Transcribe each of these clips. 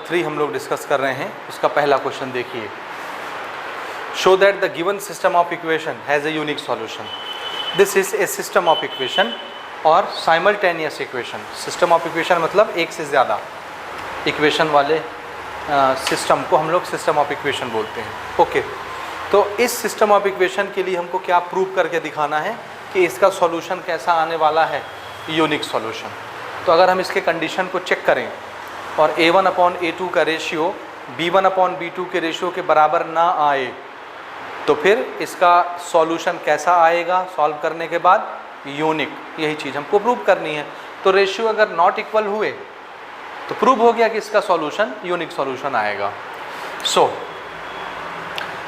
3 हम लोग डिस्कस कर रहे हैं। उसका पहला क्वेश्चन देखिए, show that the given system of equation has a unique solution. This is a system of equation और simultaneous equation. System of equation मतलब एक से ज़्यादा इक्वेशन वाले सिस्टम को हम लोग सिस्टम ऑफ इक्वेशन बोलते हैं। ओके, तो इस सिस्टम ऑफ इक्वेशन के लिए हमको क्या प्रूव करके दिखाना है कि इसका सॉल्यूशन कैसा आने वाला है, यूनिक सॉल्यूशन। तो अगर हम इसके कंडीशन को चेक करें और A1/A2 का रेशियो B1/B2 के रेशियो के बराबर ना आए तो फिर इसका सॉल्यूशन कैसा आएगा सॉल्व करने के बाद, यूनिक। यही चीज़ हमको प्रूव करनी है। तो रेशियो अगर नॉट इक्वल हुए तो प्रूव हो गया कि इसका सॉल्यूशन यूनिक सॉल्यूशन आएगा।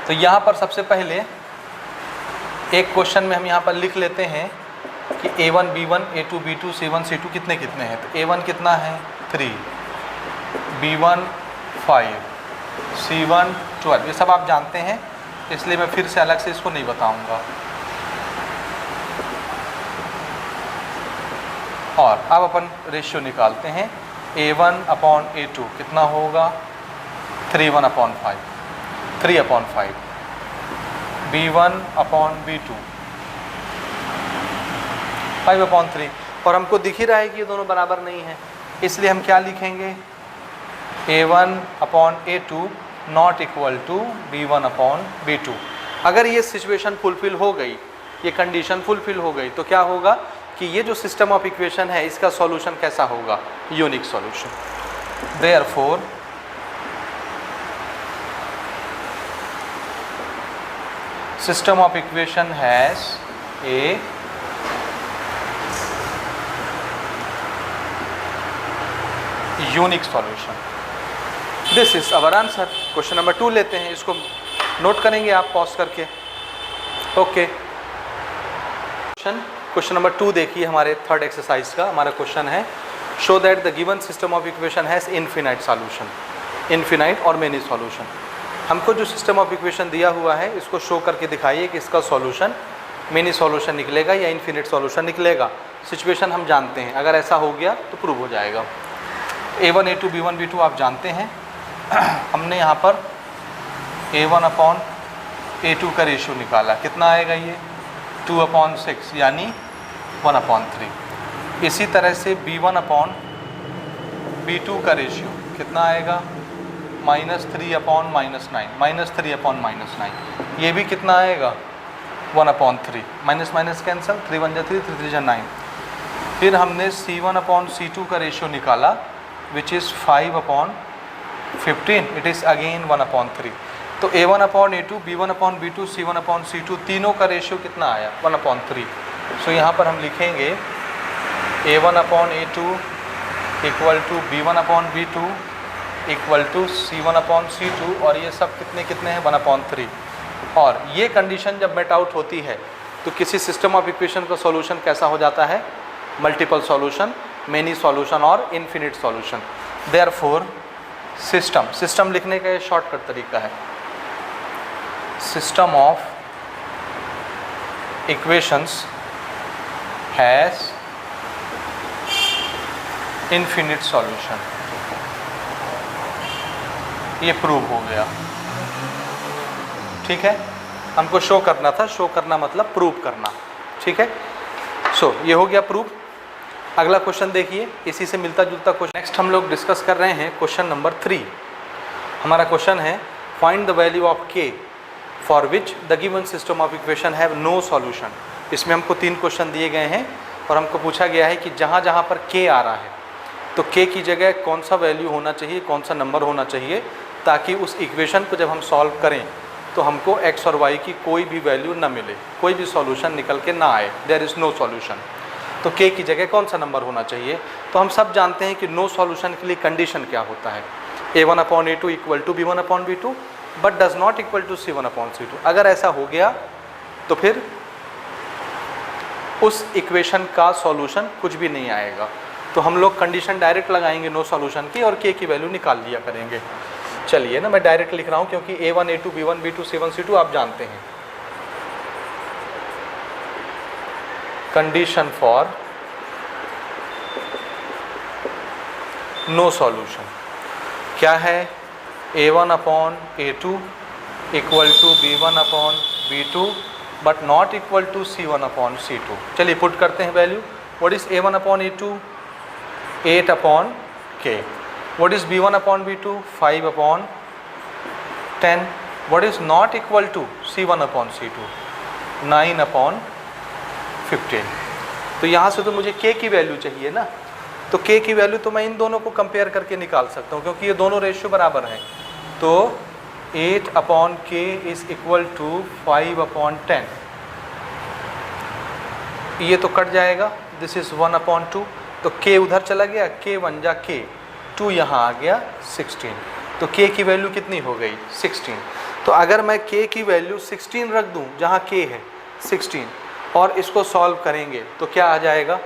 तो यहाँ पर सबसे पहले एक क्वेश्चन में हम यहाँ पर लिख लेते हैं कि A1 B1 A2 B2 C1 C2 कितने कितने हैं। तो A1 कितना है 3, B1 5, C1 12। ये सब आप जानते हैं, इसलिए मैं फिर से अलग से इसको नहीं बताऊंगा। और अब अपन रेशियो निकालते हैं। A1/A2 कितना होगा 3/5, 3/5, B1/B2 5/3। और हमको दिख ही रहा है कि ये दोनों बराबर नहीं हैं, इसलिए हम क्या लिखेंगे, A1/A2 not equal to B1/B2। अगर ये सिचुएशन फुलफिल हो गई, ये कंडीशन फुलफिल हो गई, तो क्या होगा कि ये जो सिस्टम ऑफ इक्वेशन है इसका सॉल्यूशन कैसा होगा, unique solution. Therefore system of equation has a unique solution. This is our answer. Question number 2 लेते हैं, इसको नोट करेंगे आप पॉज करके। ओके, क्वेश्चन नंबर 2 देखिए, हमारे थर्ड एक्सरसाइज का हमारा क्वेश्चन है, show that the given system of equation has infinite solution. Infinite और मेनी सॉल्यूशन। हमको जो सिस्टम ऑफ इक्वेशन दिया हुआ है इसको शो करके दिखाइए कि इसका सॉल्यूशन मेनी सॉल्यूशन निकलेगा या इनफिनिट सॉल्यूशन निकलेगा। सिचुएशन हम जानते हैं, अगर ऐसा हो गया तो प्रूव हो जाएगा। A1 A2 B1 B2 आप जानते हैं। हमने यहाँ पर A1/A2 का रेशियो निकाला, कितना आएगा ये 2/6 यानी 1/3। इसी तरह से B1/B2 का रेशियो कितना आएगा -3/9, -3/9। ये भी कितना आएगा 1/3। Minus minus cancel, 3 1 3 3 3 9। फिर हमने C1/C2 का रेशियो निकाला which is 5/15। It is again 1/3। तो A1/A2 B1/B2 C1/C2 तीनों का रेशियो कितना आया 1/3। सो यहाँ पर हम लिखेंगे A1/A2 equal to B1/B2 equal to C1/C2 और ये सब कितने कितने हैं 1/3। और ये कंडीशन जब मेट आउट होती है तो किसी सिस्टम ऑफ इक्वेशन का सॉल्यूशन कैसा हो जाता है, मल्टीपल सॉल्यूशन, मेनी सॉल्यूशन और इनफिनिट सॉल्यूशन। देयरफॉर सिस्टम लिखने का ये शॉर्टकट तरीका है, system of equations has infinite solution. ये प्रूव हो गया, ठीक है। हमको शो करना था, शो करना मतलब प्रूव करना, ठीक है। सो ये हो गया प्रूव। अगला क्वेश्चन देखिए, इसी से मिलता जुलता क्वेश्चन नेक्स्ट हम लोग डिस्कस कर रहे हैं। क्वेश्चन नंबर 3 हमारा क्वेश्चन है, find the value of k for which the given system of equation have no solution. इसमें हमको 3 क्वेश्चन दिए गए हैं और हमको पूछा गया है कि जहाँ जहाँ पर k आ रहा है तो k की जगह कौन सा वैल्यू होना चाहिए, कौन सा नंबर होना चाहिए, ताकि उस इक्वेशन को जब हम सॉल्व करें तो हमको x और y की कोई भी वैल्यू ना मिले, कोई भी सॉल्यूशन निकल के ना आए, देयर इज़ नो सॉल्यूशन। तो k की जगह कौन सा नंबर होना चाहिए। तो हम सब जानते हैं कि नो सॉल्यूशन के लिए कंडीशन क्या होता है, A1/A2 equal to B1/B2 but does not equal to C1/C2। अगर ऐसा हो गया तो फिर उस इक्वेशन का सॉल्यूशन कुछ भी नहीं आएगा। तो हम लोग कंडीशन डायरेक्ट लगाएंगे नो सॉल्यूशन की और k की वैल्यू निकाल लिया करेंगे। चलिए ना, मैं डायरेक्ट लिख रहा हूँ क्योंकि A1 A2 B1 B2 C1 C2 आप जानते हैं। Condition for no solution. क्या है, A1 upon A2 equal to B1 upon B2 but not equal to C1 upon C2। चलिए पुट करते हैं value. What is A1 upon A2? 8 upon K। What is B1 upon B2? 5 upon 10। What is not equal to C1 upon C2? 9 upon 15। तो यहाँ से तो मुझे K की value चाहिए ना, तो K की वैल्यू तो मैं इन दोनों को कंपेयर करके निकाल सकता हूँ क्योंकि ये दोनों रेशियो बराबर हैं। तो 8 upon K is equal to 5 upon 10। ये तो कट जाएगा, दिस इज 1 अपॉन 2, तो K उधर चला गया, K 1 जा K, 2 यहाँ आ गया 16। तो K की वैल्यू कितनी हो गई? 16। तो अगर मैं K की वैल्यू 16 रख दूँ जहाँ K है 16 और इसको सॉल्व करेंगे तो क्या आ जाएगा?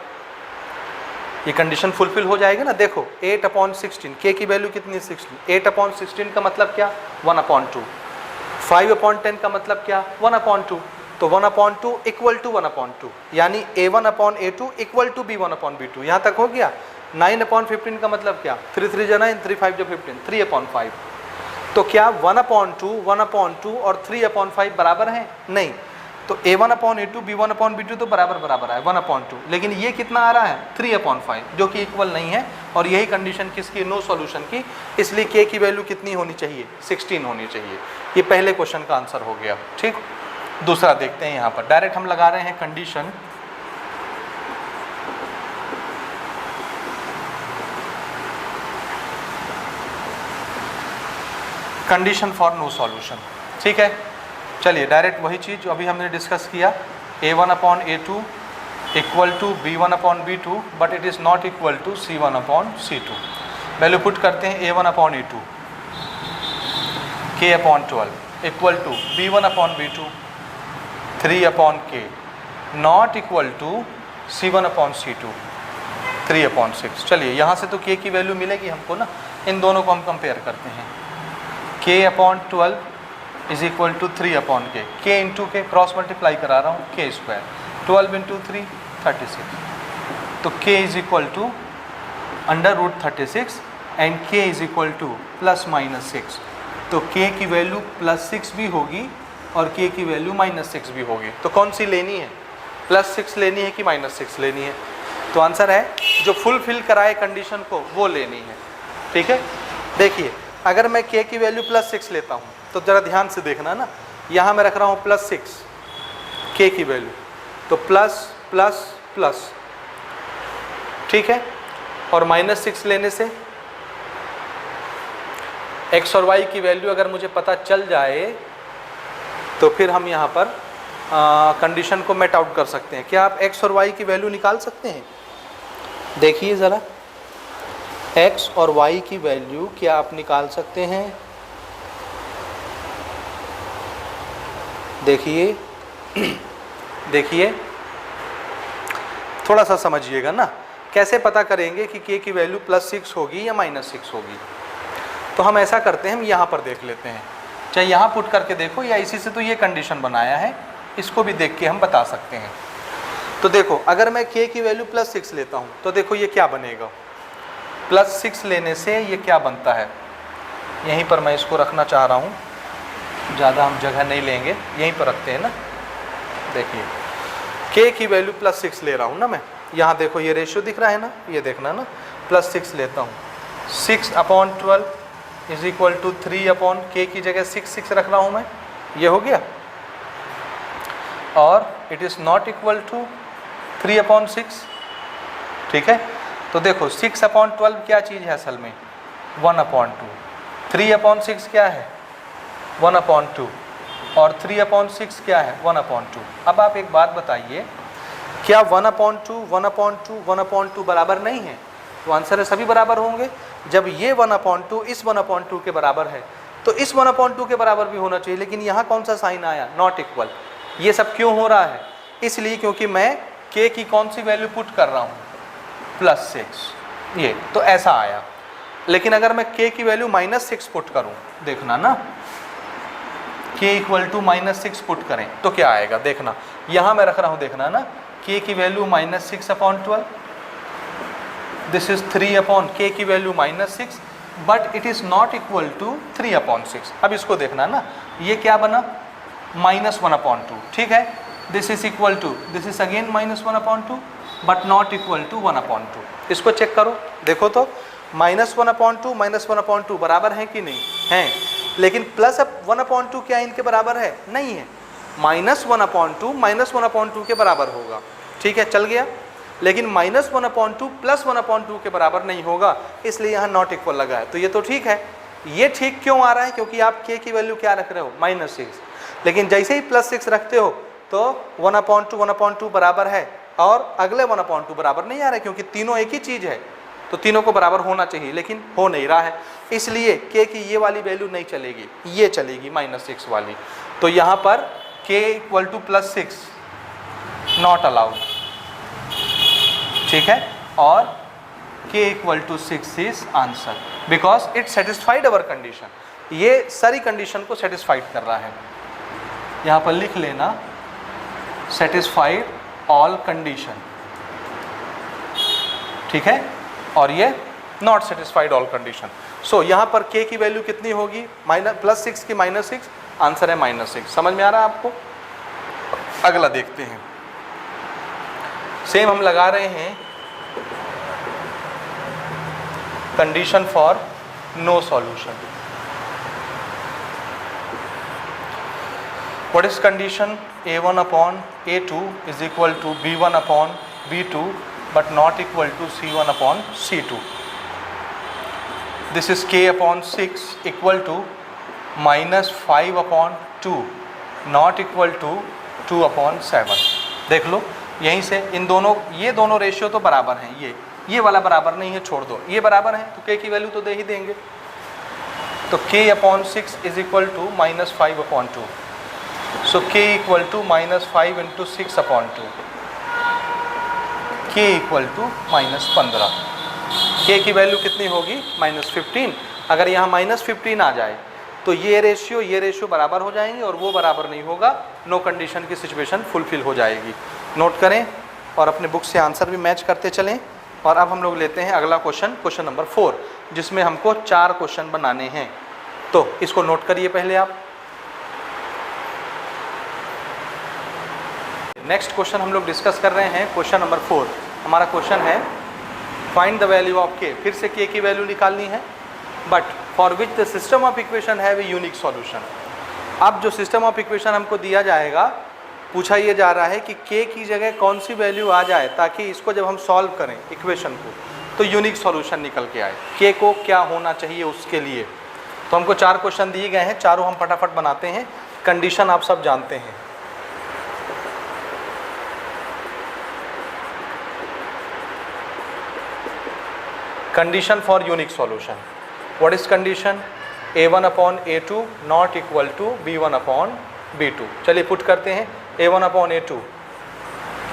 ये कंडीशन फुलफिल हो जाएगा ना। देखो 8 अपॉन 16, K की वैल्यू कितनी है? 16। 8 अपॉन 16 का मतलब क्या? 1 अपॉन 2। 5 अपॉन 10 का मतलब क्या? 1 अपॉन 2। तो 1 अपॉन 2 इक्वल टू 1 अपॉन 2, यानी A1 upon A2 equal to B1 upon B2। यहाँ तक हो गया। 9 अपॉन 15 का मतलब क्या? 3 3 जा 9, 3 5 जा 15, 3 अपॉन 5। तो क्या 1 अपॉन 2, 1 अपॉन 2 और 3 अपॉन 5 बराबर हैं? नहीं। तो A1 upon A2 B1 upon B2 तो बराबर है 1 अपॉन 2, लेकिन ये कितना आ रहा है? 3 अपॉन 5, जो कि इक्वल नहीं है। और यही कंडीशन किसकी? नो सॉल्यूशन की। इसलिए K की वैल्यू कितनी होनी चाहिए? 16 होनी चाहिए। ये पहले क्वेश्चन का आंसर हो गया। ठीक, दूसरा देखते हैं। यहाँ पर डायरेक्ट हम लगा रहे हैं condition. Condition for no solution. ठीक है, चलिए डायरेक्ट वही चीज़ जो अभी हमने डिस्कस किया, A1 upon A2 equal to B1 upon B2 but it is not equal to C1 upon C2। Value put करते हैं। A1 upon A2 K upon 12 equal to B1 upon B2 3 upon K not equal to C1 upon C2 3 upon 6। चलिए यहाँ से तो K की value मिलेगी हमको ना, इन दोनों को हम कंपेयर करते हैं। K upon 12 is equal to 3 upon K, K into K cross multiply करा रहा हूँ, K स्क्वायर 12 इंटू 3 36। तो K is equal to under root 36 and K is equal to plus minus 6। तो K की वैल्यू प्लस 6 भी होगी और K की वैल्यू माइनस 6 भी होगी। तो कौन सी लेनी है? प्लस 6 लेनी है कि माइनस 6 लेनी है? तो आंसर है जो फुलफिल कराए कंडीशन को वो लेनी है। ठीक है, देखिए अगर मैं K की वैल्यू प्लस 6 लेता हूँ तो ज़रा ध्यान से देखना ना, यहाँ मैं रख रहा हूँ प्लस 6 K की वैल्यू, तो प्लस प्लस प्लस। ठीक है, और माइनस 6 लेने से x और y की वैल्यू अगर मुझे पता चल जाए तो फिर हम यहाँ पर कंडीशन को मेट आउट कर सकते हैं। क्या आप x और y की वैल्यू निकाल सकते हैं? देखिए ज़रा, x और y की वैल्यू क्या आप निकाल सकते हैं? देखिए देखिए थोड़ा सा समझिएगा ना, कैसे पता करेंगे कि K की वैल्यू प्लस 6 होगी या माइनस 6 होगी? तो हम ऐसा करते हैं, हम यहाँ पर देख लेते हैं, चाहे यहाँ पुट करके देखो या इसी से तो ये कंडीशन बनाया है, इसको भी देख के हम बता सकते हैं। तो देखो अगर मैं K की वैल्यू प्लस 6 लेता हूँ तो देखो ये क्या बनेगा। प्लस 6 लेने से ये क्या बनता है, यहीं पर मैं इसको रखना चाह रहा हूँ, ज़्यादा हम जगह नहीं लेंगे, यहीं पर रखते हैं ना। देखिए K की वैल्यू प्लस 6 ले रहा हूँ ना मैं, यहाँ देखो ये रेशियो दिख रहा है ना, ये देखना ना, प्लस 6 लेता हूँ, 6 upon 12 is equal to 3 upon K की जगह 6 रख रहा हूँ मैं, ये हो गया। और it is not equal to 3 upon 6। ठीक है, तो देखो 6 अपॉन 12 क्या चीज़ है असल में? 1 अपॉन 2। 3 अपॉन 6 क्या है? 1 अपॉन 2। और 3 अपॉन 6 क्या है? 1 अपॉन 2। अब आप एक बात बताइए, क्या 1 अपॉन 2 1 अपॉन 2 1 अपॉन 2 बराबर नहीं है? तो आंसर है सभी बराबर होंगे। जब ये 1 अपॉन 2 इस 1 अपॉन 2 के बराबर है तो इस 1 अपॉन 2 के बराबर भी होना चाहिए, लेकिन यहाँ कौन सा साइन आया? Not equal. ये सब क्यों हो रहा है? इसलिए क्योंकि मैं K की कौन सी वैल्यू पुट कर रहा हूँ? प्लस 6। ये तो ऐसा आया। लेकिन अगर मैं K की वैल्यू माइनस 6 पुट करूँ, देखना ना, K equal to minus 6 put करें तो क्या आएगा? देखना, यहाँ मैं रख रहा हूँ, देखना ना, K की value minus 6 upon 12, this is 3 upon K की value minus 6, but it is not equal to 3/6। अब इसको देखना ना, ये क्या बना -1/2, ठीक है। This is equal to, this is again -1/2 but not equal to 1/2। इसको चेक करो, देखो तो -1/2 बराबर है कि नहीं है, लेकिन +1/2 क्या इनके बराबर है? नहीं है। -1/2 के बराबर होगा, ठीक है, चल गया। लेकिन -1/2 +1/2 के बराबर नहीं होगा, इसलिए यहाँ नॉट इक्वल लगा है। तो ये तो ठीक है। ये ठीक क्यों आ रहा है? क्योंकि आप k की वैल्यू क्या रख रहे हो? -6। लेकिन जैसे ही +6 रखते हो तो 1/2 बराबर है, और अगले 1/2 बराबर नहीं आ रहा है, क्योंकि तीनों एक ही चीज़ है, तो तीनों को बराबर होना चाहिए, लेकिन हो नहीं रहा है। इसलिए k की ये वाली वैल्यू नहीं चलेगी, ये चलेगी -6 वाली। तो यहाँ पर k = +6 नॉट अलाउड, ठीक है, और k = 6 is answer, because it satisfied our condition. ये सारी कंडीशन को सेटिस्फाइड कर रहा है। यहाँ पर लिख लेना, सेटिस्फाइड ऑल कंडीशन, ठीक है, और ये नॉट सेटिस्फाइड ऑल कंडीशन। सो यहाँ पर k की वैल्यू कितनी होगी? +6 की -6, आंसर है -6। समझ में आ रहा है आपको? अगला देखते हैं। सेम हम लगा रहे हैं condition for no solution. What is condition? a1/a2 is equal to b1/b2 but not equal to c1/c2. This is k/6 equal to -5/2 not equal to 2/7। देख लो, यहीं से इन दोनों, ये दोनों रेशियो तो बराबर हैं, ये वाला बराबर नहीं है, छोड़ दो, ये बराबर है, तो k की वैल्यू तो दे ही देंगे। तो k/6 is equal to -5/2, so k equal to -5 × 6/2, k equal to -15। k की वैल्यू कितनी होगी? -15। अगर यहाँ -15 आ जाए तो ये रेशियो बराबर हो जाएंगे, और वो बराबर नहीं होगा, नो कंडीशन की सिचुएशन फुलफिल हो जाएगी। नोट करें और अपने बुक से आंसर भी मैच करते चलें। और अब हम लोग लेते हैं अगला क्वेश्चन नंबर 4, जिसमें हमको 4 क्वेश्चन बनाने हैं। तो इसको नोट करिए पहले आप। नेक्स्ट क्वेश्चन हम लोग डिस्कस कर रहे हैं, क्वेश्चन नंबर 4। हमारा क्वेश्चन है find the value of k। फिर से k की वैल्यू निकालनी है, but for which the system of equation have a unique solution. अब जो सिस्टम ऑफ इक्वेशन हमको दिया जाएगा, पूछा ये जा रहा है कि k की जगह कौन सी वैल्यू आ जाए ताकि इसको जब हम सॉल्व करें इक्वेशन को तो यूनिक सॉल्यूशन निकल के आए। k को क्या होना चाहिए उसके लिए। तो हमको 4 क्वेश्चन दिए गए हैं, चारों हम फटाफट बनाते हैं। कंडीशन आप सब जानते हैं। Condition for unique solution, what is condition? a1/a2 not equal to b1/b2। चलिए पुट करते हैं, a1/a2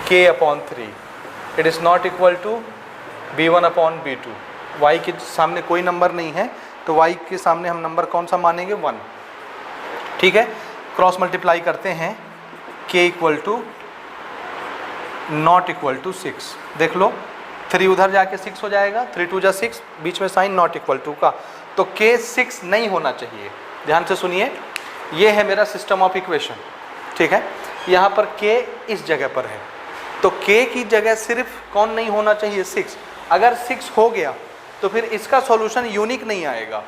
k/3 it is not equal to b1/b2। y के सामने कोई नंबर नहीं है, तो y के सामने हम नंबर कौन सा मानेंगे? 1, ठीक है। क्रॉस मल्टीप्लाई करते हैं, k equal to not equal to 6। देख लो, 3 उधर जाके 6 हो जाएगा, 3 2 जा 6, बीच में साइन नॉट इक्वल टू का, तो k 6 नहीं होना चाहिए। ध्यान से सुनिए, ये है मेरा सिस्टम ऑफ इक्वेशन, ठीक है। यहाँ पर k इस जगह पर है, तो k की जगह सिर्फ कौन नहीं होना चाहिए? 6। अगर 6 हो गया तो फिर इसका सॉल्यूशन यूनिक नहीं आएगा।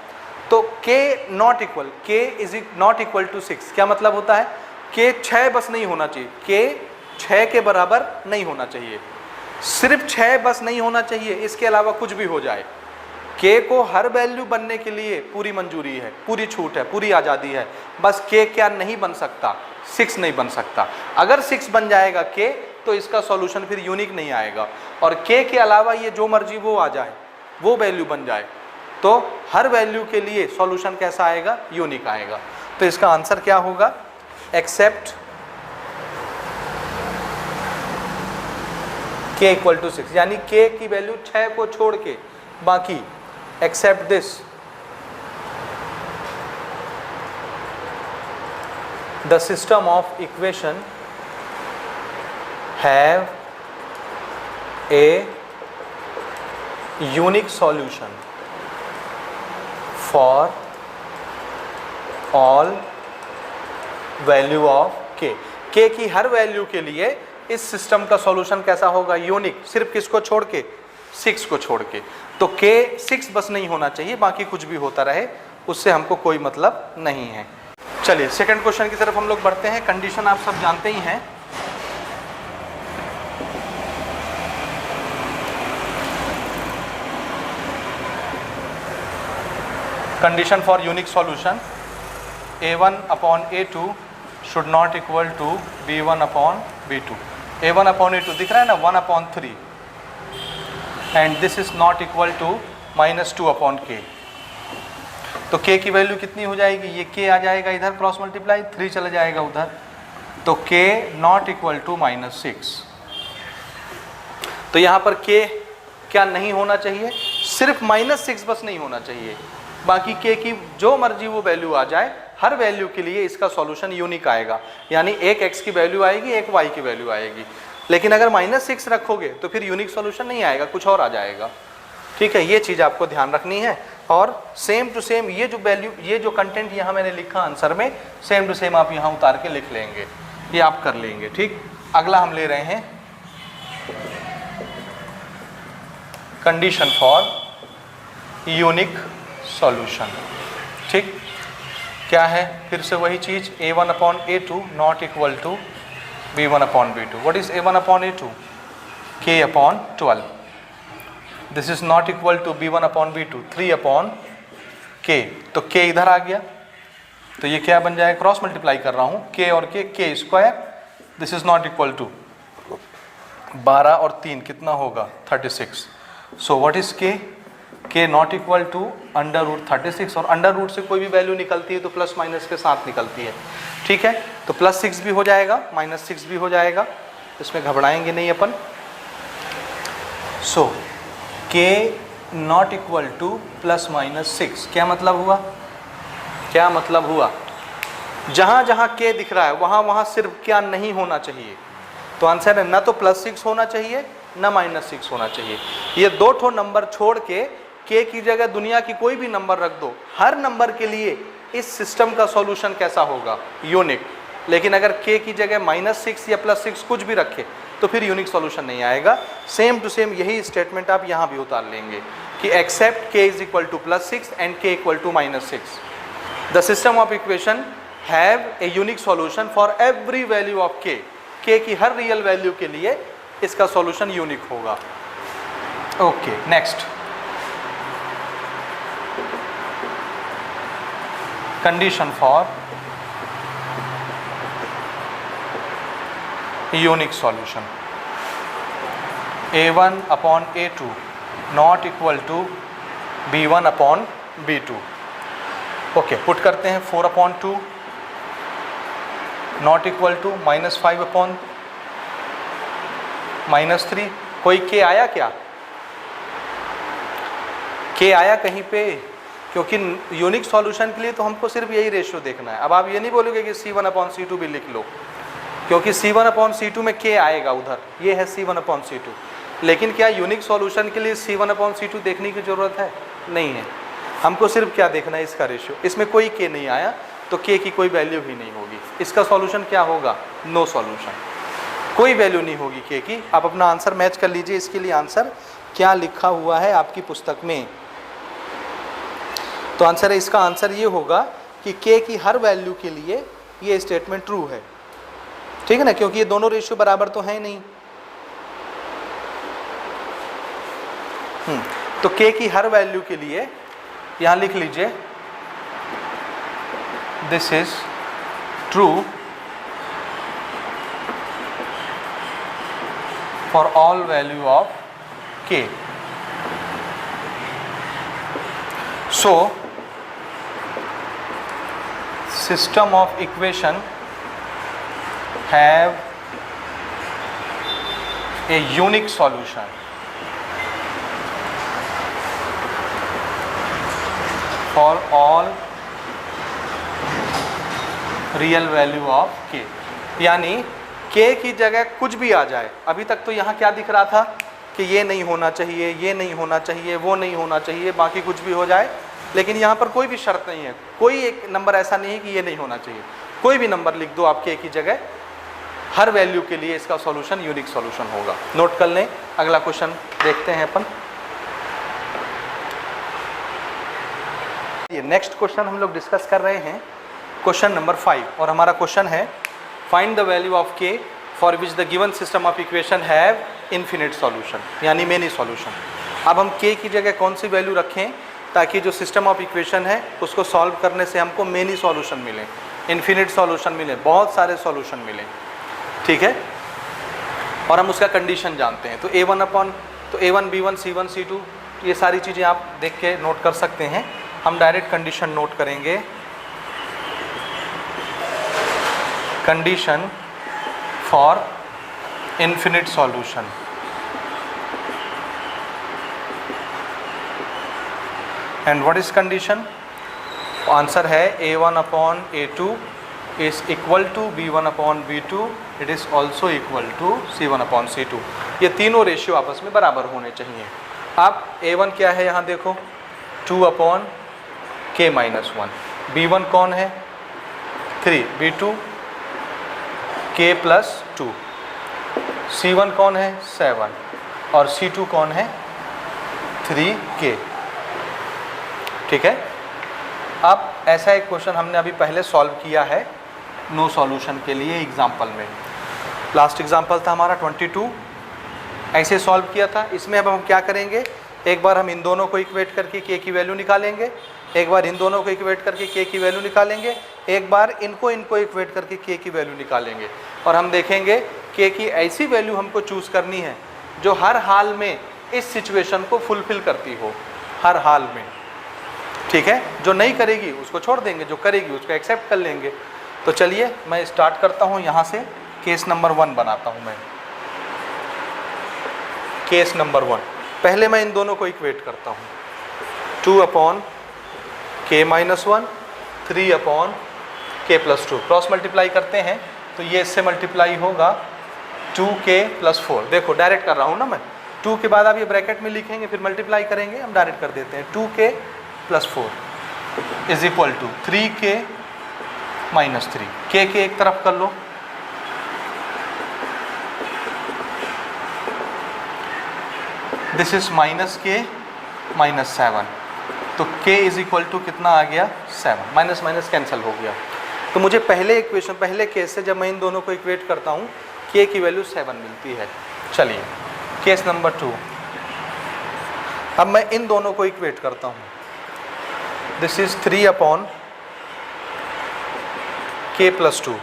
तो k not equal, k is not equal to 6 क्या मतलब होता है? k 6 बस नहीं होना चाहिए, k 6 के बराबर नहीं होना चाहिए, सिर्फ 6 बस नहीं होना चाहिए, इसके अलावा कुछ भी हो जाए। k को हर वैल्यू बनने के लिए पूरी मंजूरी है, पूरी छूट है, पूरी आज़ादी है, बस k क्या नहीं बन सकता? 6 नहीं बन सकता। अगर 6 बन जाएगा k तो इसका सॉल्यूशन फिर यूनिक नहीं आएगा, और k के अलावा ये जो मर्जी वो आ जाए, वो वैल्यू बन जाए, तो हर वैल्यू के लिए सॉल्यूशन कैसा आएगा? यूनिक आएगा। तो इसका आंसर क्या होगा? एक्सेप्ट k इक्वल टू 6, यानी k की वैल्यू 6 को छोड़ के बाकी, except this, the system of equation have a unique solution. For all value of K की हर वैल्यू के लिए इस सिस्टम का सॉल्यूशन कैसा होगा, यूनिक। सिर्फ किसको छोड़ के, 6 को छोड़ के। तो के 6 बस नहीं होना चाहिए, बाकी कुछ भी होता रहे उससे हमको कोई मतलब नहीं है। चलिए सेकंड क्वेश्चन की तरफ हम लोग बढ़ते हैं। कंडीशन आप सब जानते ही हैं। Condition for unique solution a1 upon a2 should not equal to b1 upon b2। a1 upon a2 दिख रहा है ना, 1 upon 3, and this is not equal to -2 upon k। तो k की वैल्यू कितनी हो जाएगी, ये k आ जाएगा इधर क्रॉस मल्टीप्लाई, 3 चला जाएगा उधर, तो k नॉट इक्वल टू -6। तो यहाँ पर k क्या नहीं होना चाहिए, सिर्फ -6 बस नहीं होना चाहिए, बाकी k की जो मर्जी वो वैल्यू आ जाए, हर वैल्यू के लिए इसका सॉल्यूशन यूनिक आएगा। यानी एक x की वैल्यू आएगी, एक y की वैल्यू आएगी। लेकिन अगर -6 रखोगे तो फिर यूनिक सॉल्यूशन नहीं आएगा, कुछ और आ जाएगा। ठीक है, ये चीज़ आपको ध्यान रखनी है। और सेम टू सेम ये जो वैल्यू, ये जो कंटेंट यहाँ मैंने लिखा आंसर में, सेम टू सेम आप यहाँ उतार के लिख लेंगे, ये आप कर लेंगे। ठीक, अगला हम ले रहे हैं कंडीशन फॉर यूनिक सॉल्यूशन। ठीक, क्या है, फिर से वही चीज़, a1 upon a2 not equal to b1 upon b2। What is a1 upon a2, k upon 12। This is not equal to b1 upon b2, 3 upon k। तो k इधर आ गया, तो ये क्या बन जाएगा, क्रॉस मल्टीप्लाई कर रहा हूँ, k और k square. This is not equal to 12 और 3 कितना होगा, 36। So what is k not equal to √36, और अंडर रूट से कोई भी वैल्यू निकलती है तो प्लस माइनस के साथ निकलती है। ठीक है, तो +6 भी हो जाएगा, -6 भी हो जाएगा, इसमें घबराएंगे नहीं अपन। सो k नॉट इक्वल टू +-6, क्या मतलब हुआ, क्या मतलब हुआ, जहाँ जहाँ k दिख रहा है वहाँ वहाँ सिर्फ क्या नहीं होना चाहिए। तो आंसर है ना तो +6 होना चाहिए, ना -6 होना चाहिए। ये दो ठो नंबर छोड़ के k की जगह दुनिया की कोई भी नंबर रख दो, हर नंबर के लिए इस सिस्टम का सॉल्यूशन कैसा होगा, यूनिक। लेकिन अगर k की जगह -6 या +6 कुछ भी रखे तो फिर यूनिक सॉल्यूशन नहीं आएगा। सेम टू सेम यही स्टेटमेंट आप यहाँ भी उतार लेंगे कि except k is equal to +6 and k equal to -6, the system of equation have a unique solution for every value of k। k की हर रियल वैल्यू के लिए इसका सॉल्यूशन यूनिक होगा। Okay, next condition for unique solution, a1 upon a2 not equal to b1 upon b2। Okay, put करते हैं, 4 upon 2 not equal to -5 upon -3। कोई k आया क्या, k आया कहीं पे, क्योंकि यूनिक सॉल्यूशन के लिए तो हमको सिर्फ यही रेशियो देखना है। अब आप ये नहीं बोलोगे कि C1 upon C2 भी लिख लो, क्योंकि C1 upon C2 में k आएगा उधर, ये है C1 upon C2। लेकिन क्या यूनिक सॉल्यूशन के लिए C1 upon C2 देखने की ज़रूरत है, नहीं है। हमको सिर्फ क्या देखना है, इसका रेशियो। इसमें कोई k नहीं आया तो k की कोई वैल्यू ही नहीं होगी। इसका सॉल्यूशन क्या होगा, नो सॉल्यूशन, कोई वैल्यू नहीं होगी k की। आप अपना आंसर मैच कर लीजिए, इसके लिए आंसर क्या लिखा हुआ है आपकी पुस्तक में। तो आंसर है, इसका आंसर ये होगा कि k की हर वैल्यू के लिए ये स्टेटमेंट ट्रू है। ठीक है ना, क्योंकि ये दोनों रेशियो बराबर तो है नहीं। तो k की हर वैल्यू के लिए यहां लिख लीजिए, this is true for all value of k। So system of equation have a unique solution for all real value of k। यानी k की जगह कुछ भी आ जाए, अभी तक तो यहाँ क्या दिख रहा था कि ये नहीं होना चाहिए, ये नहीं होना चाहिए, वो नहीं होना चाहिए, बाकी कुछ भी हो जाए, लेकिन यहाँ पर कोई भी शर्त नहीं है, कोई एक नंबर ऐसा नहीं है कि ये नहीं होना चाहिए, कोई भी नंबर लिख दो आप k की जगह, हर वैल्यू के लिए इसका सॉल्यूशन यूनिक सॉल्यूशन होगा। नोट कर लें। अगला क्वेश्चन देखते हैं अपन। ये नेक्स्ट क्वेश्चन हम लोग डिस्कस कर रहे हैं, क्वेश्चन नंबर 5, और हमारा क्वेश्चन है find the value of k for which the given system of equation have infinite solution, यानी मेनी सॉल्यूशन। अब हम k की जगह कौन सी वैल्यू रखें ताकि जो सिस्टम ऑफ इक्वेशन है उसको सॉल्व करने से हमको मेनी सॉल्यूशन मिले, इन्फिनिट सॉल्यूशन मिले, बहुत सारे सॉल्यूशन मिले, ठीक है। और हम उसका कंडीशन जानते हैं, तो A1 B1 C1 C2 ये सारी चीज़ें आप देख के नोट कर सकते हैं। हम डायरेक्ट कंडीशन नोट करेंगे। Condition for infinite solution, and what is condition? Answer है A1/A2 is equal to B1/B2, it is also equal to C1/C2। ये तीनों रेशियो आपस में बराबर होने चाहिए। अब A1 क्या है यहाँ देखो, 2/k-1, B1 कौन है 3, B2 k+2, C1 कौन है 7 और C2 कौन है 3k, ठीक है। अब ऐसा एक क्वेश्चन हमने अभी पहले सॉल्व किया है नो सॉल्यूशन के लिए एग्जाम्पल में। लास्ट एग्जाम्पल था हमारा 22, ऐसे सॉल्व किया था। इसमें अब हम क्या करेंगे, एक बार हम इन दोनों को इक्वेट करके k की वैल्यू निकालेंगे, एक बार इन दोनों को इक्वेट करके k की वैल्यू निकालेंगे, एक बार इनको इक्वेट करके k की वैल्यू निकालेंगे, और हम देखेंगे k की ऐसी वैल्यू हमको चूज़ करनी है जो हर हाल में इस सिचुएशन को फुलफिल करती हो, हर हाल में, ठीक है। जो नहीं करेगी उसको छोड़ देंगे, जो करेगी उसको एक्सेप्ट कर लेंगे। तो चलिए मैं स्टार्ट करता हूँ यहाँ से, केस नंबर 1 बनाता हूँ मैं। केस नंबर 1, पहले मैं इन दोनों को इक्वेट करता हूँ, 2/k-1 3/k+2, क्रॉस मल्टीप्लाई करते हैं तो ये इससे मल्टीप्लाई होगा 2k+4। देखो डायरेक्ट कर रहा हूँ ना मैं, 2 के बाद आप ये ब्रैकेट में लिखेंगे फिर मल्टीप्लाई करेंगे, हम डायरेक्ट कर देते हैं। 2k+4 is equal to 3k-3, k एक तरफ कर लो, दिस इज -k-7, तो k इज इक्वल टू कितना आ गया 7, माइनस माइनस कैंसिल हो गया। तो मुझे पहले इक्वेशन, पहले केस से जब मैं इन दोनों को इक्वेट करता हूँ k की वैल्यू 7 मिलती है। चलिए केस नंबर 2, अब मैं इन दोनों को इक्वेट करता हूँ, this is 3/k+2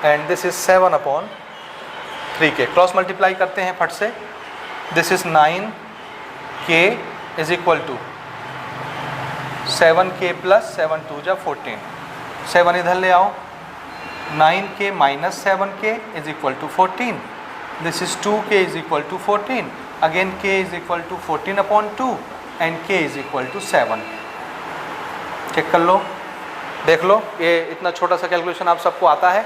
and this is 7/3k, cross multiply करते हैं फट से, this is 9k is equal to 7k + 7 2 14, 7 इधर ले आओ, 9k - 7k is equal to 14, this is 2k is equal to 14, again k is equal to 14/2 and k is equal to 7। Check कर लो, देख लो, ये इतना छोटा सा कैलकुलेशन आप सबको आता है।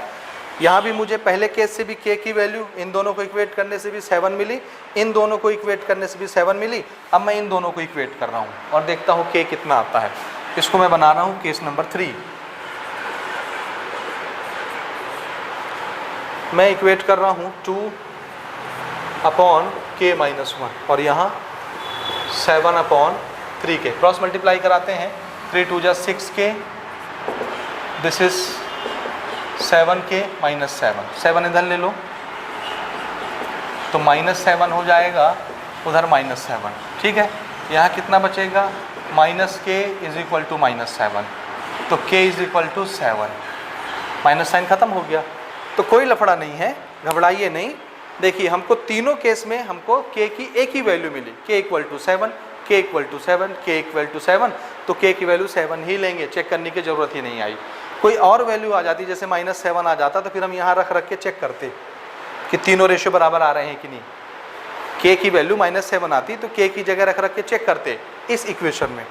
यहाँ भी मुझे पहले केस से भी k की वैल्यू इन दोनों को इक्वेट करने से भी 7 मिली, इन दोनों को इक्वेट करने से भी 7 मिली। अब मैं इन दोनों को इक्वेट कर रहा हूँ और देखता हूँ k कितना आता है। इसको मैं बना रहा हूँ केस नंबर 3। मैं इक्वेट कर रहा हूँ 2/k-1 और यहाँ 7/3k, क्रॉस मल्टीप्लाई कराते हैं, 3 2 6k, दिस इज 7k - 7 इधर ले लो तो -7 हो जाएगा, उधर -7, ठीक है। यहाँ कितना बचेगा, -k इज इक्वल टू -7, तो k is equal to 7, minus sign खत्म हो गया। तो कोई लफड़ा नहीं है, घबराइए नहीं। देखिए हमको तीनों केस में हमको k की एक ही वैल्यू मिली, k equal to 7, k equal to 7, k equal to 7, तो k की वैल्यू 7 ही लेंगे, चेक करने की ज़रूरत ही नहीं आई। कोई और वैल्यू आ जाती, जैसे -7 आ जाता, तो फिर हम यहाँ रख के चेक करते कि तीनों रेशियो बराबर आ रहे हैं कि नहीं। k की वैल्यू -7 आती तो k की जगह रख के चेक करते इस इक्वेशन में,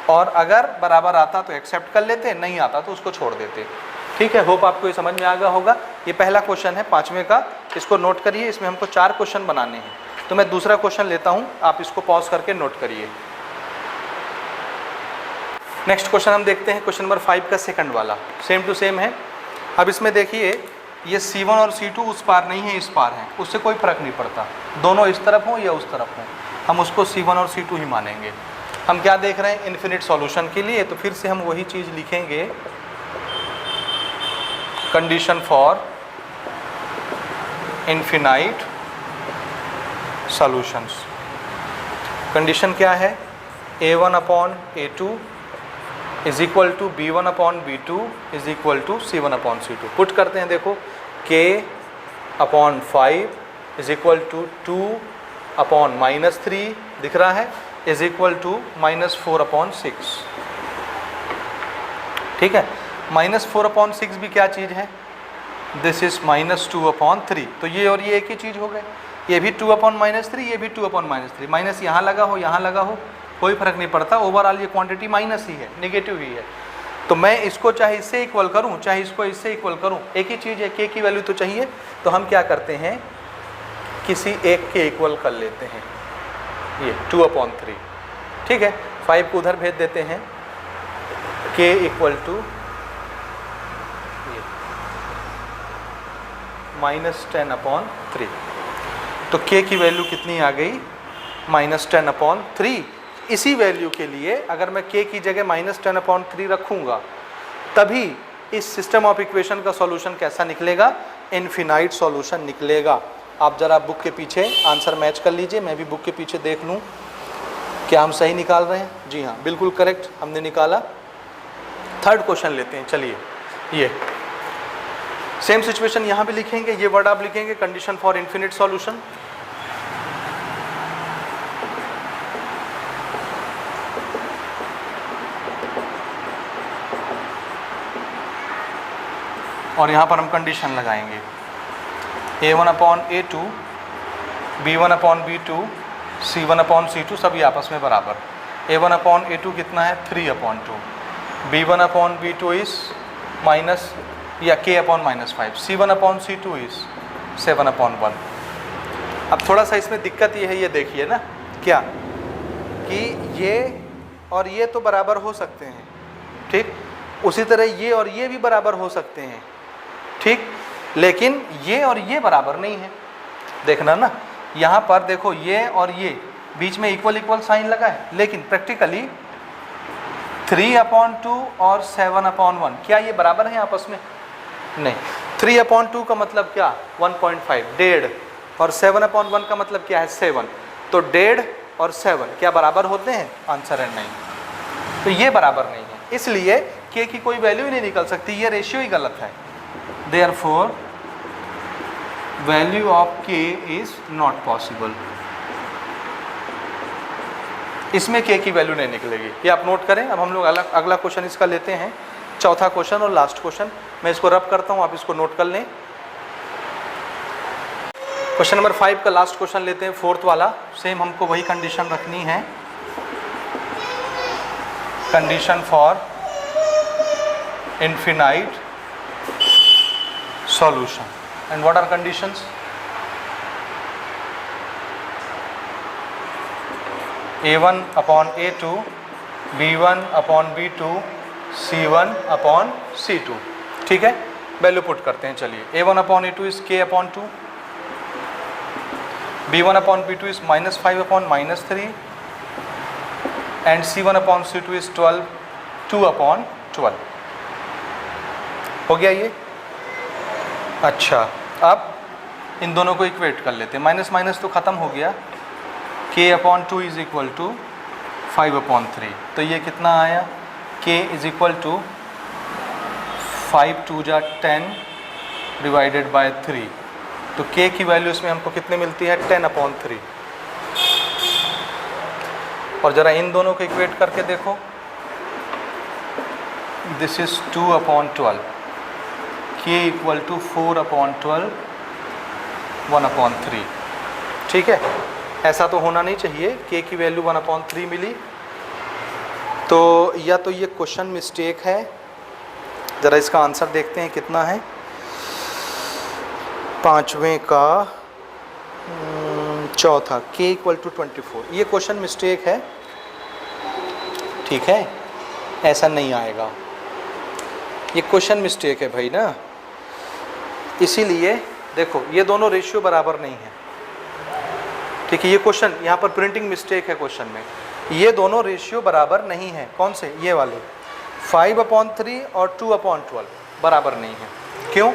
और अगर बराबर आता तो एक्सेप्ट कर लेते, नहीं आता तो उसको छोड़ देते। ठीक है, होप आपको ये समझ में आ गया होगा। ये पहला क्वेश्चन है 5वें का, इसको नोट करिए। इसमें हमको 4 क्वेश्चन बनाने हैं, तो मैं दूसरा क्वेश्चन लेता हूँ, आप इसको पॉज करके नोट करिए। नेक्स्ट क्वेश्चन हम देखते हैं, क्वेश्चन नंबर 5 का सेकंड वाला, सेम टू सेम है। अब इसमें देखिए ये C1 और C2 उस पार नहीं है, इस पार है, उससे कोई फर्क नहीं पड़ता, दोनों इस तरफ हों या उस तरफ हों, हम उसको C1 और C2 ही मानेंगे। हम क्या देख रहे हैं, इन्फिनिट सॉल्यूशन के लिए, तो फिर से हम वही चीज़ लिखेंगे, condition for infinite solutions. Condition क्या है, A1 upon A2 is equal to B1 upon B2 is equal to C1 upon C2। Put करते हैं, देखो K upon 5 is equal to 2 upon -3 दिख रहा है, इज इक्वल टू -4 अपॉन 6। ठीक है, -4 अपॉन 6 भी क्या चीज़ है, दिस इज -2 अपॉन 3। तो ये और ये एक ही चीज़ हो गए, ये भी 2 अपॉन -3, ये भी 2 अपॉन -3। माइनस यहाँ लगा हो, यहाँ लगा हो, कोई फर्क नहीं पड़ता, ओवरऑल ये क्वांटिटी माइनस ही है, नेगेटिव ही है। तो मैं इसको चाहे इससे इक्वल करूं, चाहे इसको इससे इक्वल करूं, एक ही चीज़ है, K की वैल्यू तो चाहिए। तो हम क्या करते हैं, किसी एक के इक्वल कर लेते हैं, ये 2 अपॉन 3। ठीक है, 5 को उधर भेज देते हैं, K इक्वल टू -10 अपॉन 3। तो K की वैल्यू कितनी आ गई, -10 अपॉन 3। इसी वैल्यू के लिए अगर मैं K की जगह -10 अपॉन 3 रखूँगा, तभी इस सिस्टम ऑफ इक्वेशन का सॉल्यूशन कैसा निकलेगा, इनफिनाइट सॉल्यूशन निकलेगा। आप ज़रा बुक के पीछे आंसर मैच कर लीजिए, मैं भी बुक के पीछे देख लूँ क्या हम सही निकाल रहे हैं। जी हाँ, बिल्कुल करेक्ट हमने निकाला। थर्ड क्वेश्चन लेते हैं, चलिए। ये सेम सिचुएशन यहाँ भी लिखेंगे, ये वर्ड आप लिखेंगे, कंडीशन फॉर इनफिनिट सॉल्यूशन। और यहाँ पर हम कंडीशन लगाएंगे, A1 upon A2, B1 upon B2, C1 upon C2 सभी आपस में बराबर। A1 अपॉन A2 कितना है, 3 अपॉन 2, B1 अपॉन B2 इस माइनस या K upon -5, C1 upon C2 इस 7 अपॉन 1। अब थोड़ा सा इसमें दिक्कत ये है, ये देखिए ना, क्या कि ये और ये तो बराबर हो सकते हैं, ठीक, उसी तरह ये और ये भी बराबर हो सकते हैं, ठीक, लेकिन ये और ये बराबर नहीं है। देखना ना, यहाँ पर देखो ये और ये बीच में इक्वल इक्वल साइन लगा है, लेकिन प्रैक्टिकली 3 अपॉन 2 और 7 अपॉन 1 क्या ये बराबर हैं आपस में, नहीं। 3 अपॉन 2 का मतलब क्या, 1.5, 1.5, और 7 अपॉन 1 का मतलब क्या है, 7। तो 1.5 और 7 क्या बराबर होते हैं, आंसर है नहीं। तो ये बराबर नहीं है, इसलिए K की कोई वैल्यू ही नहीं निकल सकती, ये रेशियो ही गलत है। Therefore, value of K is not possible। इसमें K की वैल्यू नहीं निकलेगी, ये आप नोट करें। अब हम लोग अगला क्वेश्चन इसका लेते हैं, चौथा क्वेश्चन और लास्ट क्वेश्चन। मैं इसको रब करता हूँ, आप इसको नोट कर लें। क्वेश्चन नंबर 5 का लास्ट क्वेश्चन लेते हैं, फोर्थ वाला। सेम हमको वही कंडीशन रखनी है, condition for infinite solution। and what are conditions, A1 upon A2, B1 upon B2, C1 upon C2। ठीक है, वैल्यू पुट करते हैं, चलिए। A1 upon A2 is K upon 2, B1 upon B2 is -5 upon -3, and C1 upon C2 is 2 upon 12। हो गया ये। अच्छा, अब इन दोनों को इक्वेट कर लेते हैं, माइनस माइनस तो ख़त्म हो गया, K upon 2 is equal to 5 upon 3। तो ये कितना आया, K इज इक्वल टू 5 2 जा 10 डिवाइडेड बाय 3। तो K की वैल्यू इसमें हमको कितने मिलती है, 10 अपॉन 3। और ज़रा इन दोनों को इक्वेट करके देखो, this is 2 upon 12, K equal to 4 upon 12, 1 upon 3। ठीक है, ऐसा तो होना नहीं चाहिए, K की वैल्यू 1 अपॉन 3 मिली। तो या तो ये क्वेश्चन मिस्टेक है, ज़रा इसका आंसर देखते हैं कितना है, पाँचवें का चौथा, K इक्वल टू 24। ये क्वेश्चन मिस्टेक है, ठीक है, ऐसा नहीं आएगा। ये क्वेश्चन मिस्टेक है भाई ना, इसीलिए देखो ये दोनों रेशियो बराबर नहीं है, ठीक है। ये क्वेश्चन यहाँ पर प्रिंटिंग मिस्टेक है क्वेश्चन में, ये दोनों रेशियो बराबर नहीं है। कौन से? ये वाले 5/3 और 2/12 बराबर नहीं है। क्यों?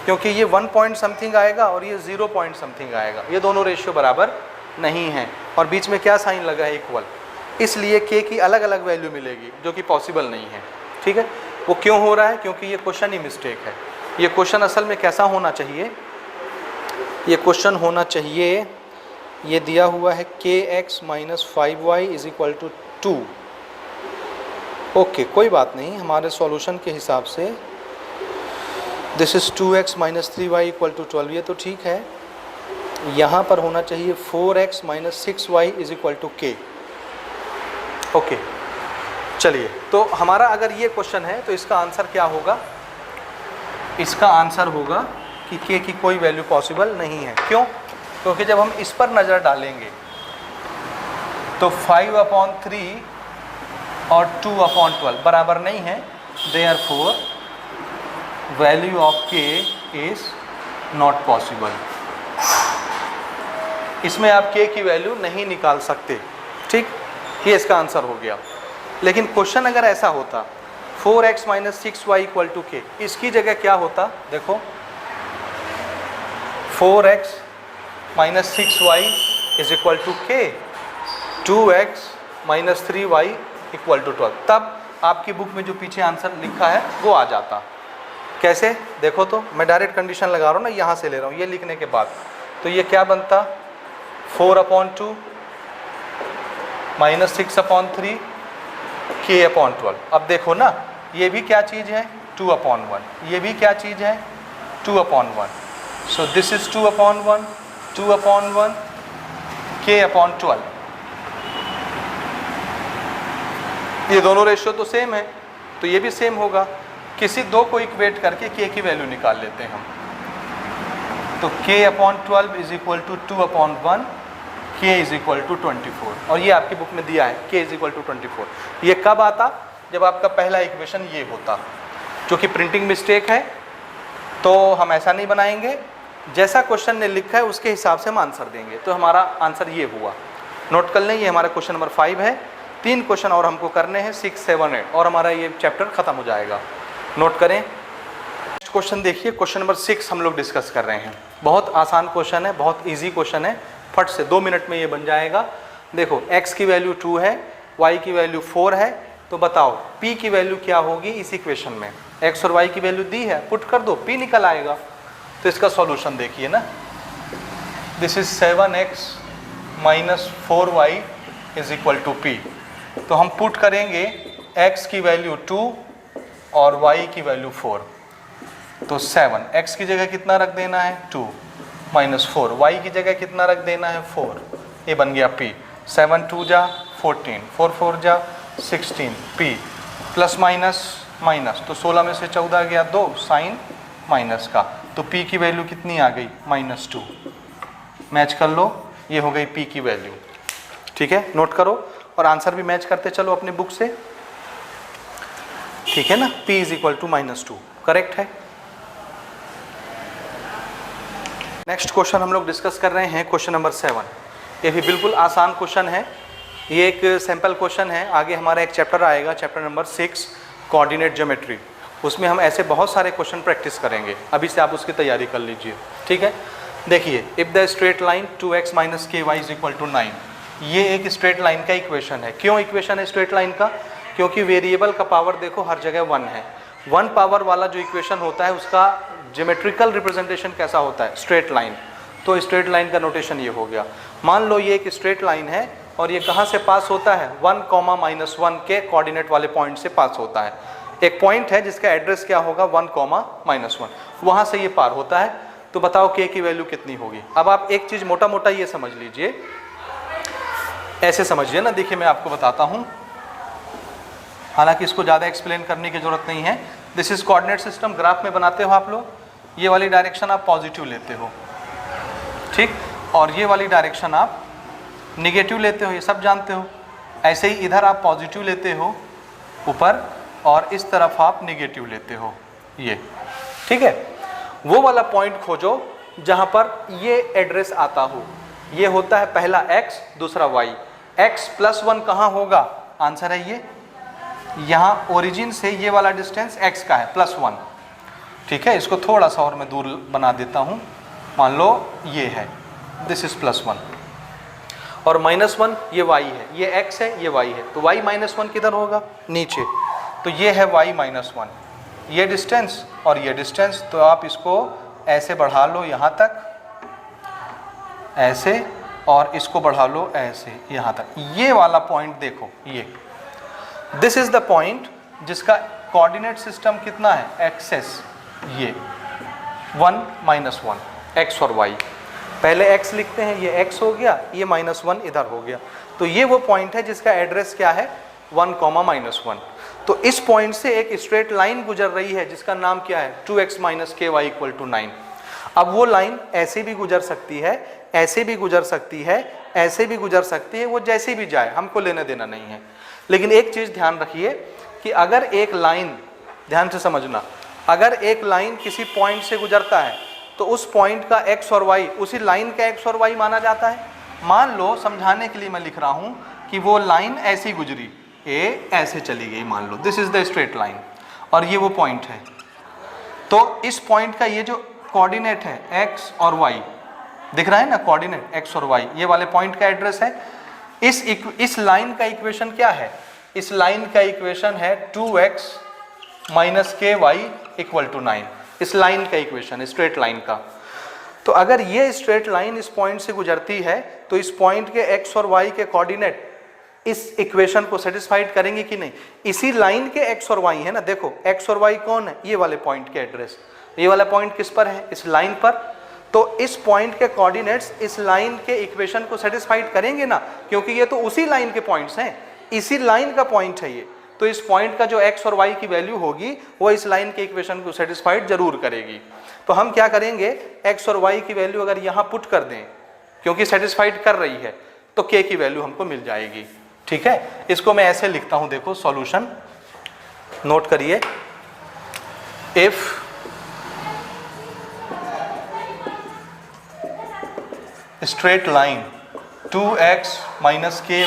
क्योंकि ये 1 पॉइंट समथिंग आएगा और ये 0 पॉइंट समथिंग आएगा, ये दोनों रेशियो बराबर नहीं है। और बीच में क्या साइन लगा है? इक्वल, इसलिए के की अलग अलग वैल्यू मिलेगी जो कि पॉसिबल नहीं है, ठीक है। वो क्यों हो रहा है? क्योंकि ये क्वेश्चन ही मिस्टेक है। ये क्वेश्चन असल में कैसा होना चाहिए? ये क्वेश्चन होना चाहिए, ये दिया हुआ है kx - 5y = 2। ओके, कोई बात नहीं, हमारे सॉल्यूशन के हिसाब से दिस इज़ 2x - 3y = 12, ये तो ठीक है। यहाँ पर होना चाहिए 4x - 6y = k। ओके, चलिए, तो हमारा अगर ये क्वेश्चन है तो इसका आंसर क्या होगा? इसका आंसर होगा कि k की कोई वैल्यू पॉसिबल नहीं है। क्यों? क्योंकि जब हम इस पर नज़र डालेंगे तो 5/3 और 2/12 बराबर नहीं है, therefore value of k is not possible. इसमें आप k की वैल्यू नहीं निकाल सकते, ठीक। ये इसका आंसर हो गया। लेकिन क्वेश्चन अगर ऐसा होता 4x - 6y = k, इसकी जगह क्या होता? देखो 4x - 6y = k, 2x - 3y = 12। तब आपकी बुक में जो पीछे आंसर लिखा है वो आ जाता। कैसे? देखो तो, मैं डायरेक्ट कंडीशन लगा रहा हूँ ना, यहाँ से ले रहा हूँ, ये लिखने के बाद तो ये क्या बनता? 4/2 - 6/3 k/12। अब देखो ना, ये भी क्या चीज़ है? 2/1। ये भी क्या चीज़ है? 2/1। So this is 2/1, 2/1 k/12। ये दोनों रेशियो तो सेम है, तो ये भी सेम होगा। किसी दो को इक्वेट करके k की वैल्यू निकाल लेते हैं हम। तो k/12 = 2/1, k = 24। और ये आपकी बुक में दिया है k = 24। ये कब आता? जब आपका पहला इक्वेशन ये होता। जो कि प्रिंटिंग मिस्टेक है तो हम ऐसा नहीं बनाएंगे, जैसा क्वेश्चन ने लिखा है उसके हिसाब से हम आंसर देंगे। तो हमारा आंसर ये हुआ। नोट कर लें, ये हमारा क्वेश्चन नंबर 5 है। 3 क्वेश्चन और हमको करने हैं, 6, 7, 8, और हमारा ये चैप्टर खत्म हो जाएगा। नोट करें। नेक्स्ट क्वेश्चन देखिए, क्वेश्चन नंबर 6 हम लोग डिस्कस कर रहे हैं। बहुत आसान क्वेश्चन है, बहुत ईजी क्वेश्चन है, फट से 2 मिनट में ये बन जाएगा। देखो x की वैल्यू 2 है, y की वैल्यू 4 है, तो बताओ p की वैल्यू क्या होगी इस इक्वेशन में? x और y की वैल्यू दी है, पुट कर दो, p निकल आएगा। तो इसका सॉल्यूशन देखिए ना, this is 7x - 4y = p। तो हम पुट करेंगे x की वैल्यू 2 और y की वैल्यू 4। तो 7, x की जगह कितना रख देना है? 2 - 4, y की जगह कितना रख देना है? 4। ये बन गया p। 7 2 जा 14, 4 4 जा 16, p प्लस माइनस माइनस, तो 16 में से 14 गया 2, साइन माइनस का, तो p की वैल्यू कितनी आ गई? -2। मैच कर लो, ये हो गई p की वैल्यू। ठीक है, नोट करो और आंसर भी मैच करते चलो अपने बुक से। ठीक है ना, p = -2 करेक्ट है। नेक्स्ट क्वेश्चन हम लोग डिस्कस कर रहे हैं, क्वेश्चन नंबर 7। ये भी बिल्कुल आसान क्वेश्चन है, ये एक सैम्पल क्वेश्चन है। आगे हमारा एक चैप्टर आएगा, चैप्टर नंबर 6 कोऑर्डिनेट ज्योमेट्री, उसमें हम ऐसे बहुत सारे क्वेश्चन प्रैक्टिस करेंगे। अभी से आप उसकी तैयारी कर लीजिए। ठीक है, देखिए, if the straight line 2x - ky = 9, ये एक स्ट्रेट लाइन का इक्वेशन है। क्यों इक्वेशन है स्ट्रेट लाइन का? क्योंकि वेरिएबल का पावर देखो हर जगह 1 है। 1 पावर वाला जो इक्वेशन होता है उसका ज्योमेट्रिकल रिप्रेजेंटेशन कैसा होता है? Straight line. तो स्ट्रेट लाइन का नोटेशन ये हो गया। मान लो ये एक स्ट्रेट लाइन है और ये कहाँ से पास होता है? 1, -1 के कोऑर्डिनेट वाले पॉइंट से पास होता है। एक पॉइंट है जिसका एड्रेस क्या होगा? 1, -1, वहाँ से ये पार होता है। तो बताओ k की वैल्यू कितनी होगी? अब आप एक चीज़ मोटा मोटा ये समझ लीजिए, ऐसे समझिए ना, देखिए मैं आपको बताता हूँ, हालांकि इसको ज़्यादा एक्सप्लेन करने की ज़रूरत नहीं है। This is coordinate system. Graph में बनाते हो आप लोग, ये वाली डायरेक्शन आप पॉजिटिव लेते हो, ठीक, और ये वाली डायरेक्शन आप निगेटिव लेते हो, ये सब जानते हो। ऐसे ही इधर आप पॉजिटिव लेते हो, ऊपर, और इस तरफ आप निगेटिव लेते हो ये, ठीक है। वो वाला पॉइंट खोजो जहां पर ये एड्रेस आता हो। ये होता है पहला x, दूसरा y। x + 1 कहाँ होगा? आंसर है ये, यहाँ ओरिजिन से ये वाला डिस्टेंस x का है +1, ठीक है। इसको थोड़ा सा और मैं दूर बना देता हूँ, मान लो ये है, दिस इज +1, और -1 ये y है, ये x है, ये y है, तो y -1 किधर होगा? नीचे। तो ये है y -1, ये डिस्टेंस और ये डिस्टेंस, तो आप इसको ऐसे बढ़ा लो यहाँ तक, ऐसे, और इसको बढ़ा लो ऐसे यहाँ तक। ये वाला पॉइंट देखो, ये दिस इज द पॉइंट जिसका कोऑर्डिनेट सिस्टम कितना है? एक्सेस, ये 1 -1, x और y। पहले x लिखते हैं, ये x हो गया, ये -1 इधर हो गया, तो ये वो पॉइंट है जिसका एड्रेस क्या है? 1, -1। तो इस पॉइंट से एक स्ट्रेट लाइन गुजर रही है जिसका नाम क्या है? 2x - ky = 9। अब वो लाइन ऐसे भी गुजर सकती है, ऐसे भी गुजर सकती है, ऐसे भी गुजर सकती है, वो जैसे भी जाए, हमको लेना देना नहीं है। लेकिन एक चीज़ ध्यान रखिए कि अगर एक लाइन, ध्यान से समझना, अगर एक लाइन किसी पॉइंट से गुजरता है तो उस पॉइंट का x और y उसी लाइन का x और y माना जाता है। मान लो, समझाने के लिए मैं लिख रहा हूँ कि वो लाइन ऐसी गुजरी, ए ऐसे चली गई, मान लो this is the straight line, और ये वो पॉइंट है। तो इस पॉइंट का ये जो कोऑर्डिनेट है x और y, दिख रहा है ना कोऑर्डिनेट x और y, ये वाले पॉइंट का एड्रेस है। इस लाइन का इक्वेशन क्या है? इस लाइन का इक्वेशन है 2x - ky = 9। इस लाइन का इक्वेशन, स्ट्रेट लाइन का। तो अगर ये स्ट्रेट लाइन इस पॉइंट से गुजरती है तो इस पॉइंट के x और y के कोऑर्डिनेट इस इक्वेशन को सेटिस्फाइड करेंगे कि नहीं? इसी लाइन के x और y है ना, देखो x और y कौन है? ये वाले पॉइंट के एड्रेस। ये वाला पॉइंट किस पर है? इस लाइन पर। तो इस पॉइंट के कोऑर्डिनेट्स इस लाइन के इक्वेशन को सेटिस्फाइड करेंगे ना, क्योंकि ये तो उसी लाइन के पॉइंट्स हैं, इसी लाइन का पॉइंट है ये। तो इस पॉइंट का जो x और y की वैल्यू होगी वो इस लाइन के इक्वेशन को सेटिस्फाइड जरूर करेगी। तो हम क्या करेंगे, x और y की वैल्यू अगर यहाँ पुट कर दें, क्योंकि सेटिस्फाइड कर रही है, तो k की वैल्यू हमको मिल जाएगी, ठीक है। इसको मैं ऐसे लिखता हूँ, देखो सॉल्यूशन नोट करिए। If straight line 2x - ky =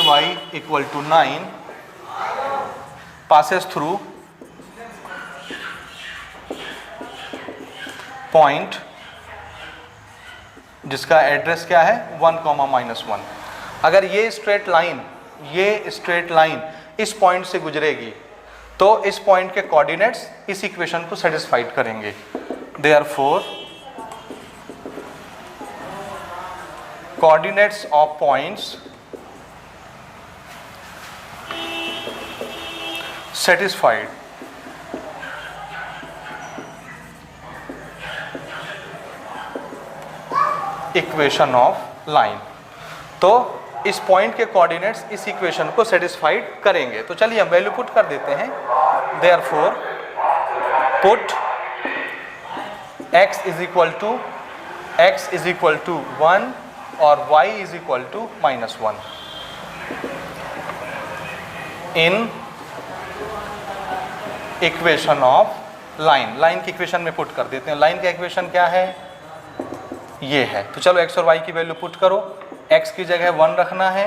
9 passes through point जिसका एड्रेस क्या है? 1, -1। अगर ये स्ट्रेट लाइन इस पॉइंट से गुजरेगी तो इस पॉइंट के कोऑर्डिनेट्स इस इक्वेशन को सेटिस्फाइड करेंगे। Therefore coordinates of points satisfied equation of line. तो इस पॉइंट के कोऑर्डिनेट्स इस इक्वेशन को सेटिस्फाइड करेंगे। तो चलिए हम वैल्यू पुट कर देते हैं। देयरफॉर पुट x = 1 और y = -1 in equation of line. Line की इक्वेशन में पुट कर देते हैं। लाइन का इक्वेशन क्या है? ये है। तो चलो x और y की वैल्यू पुट करो। x की जगह 1 रखना है,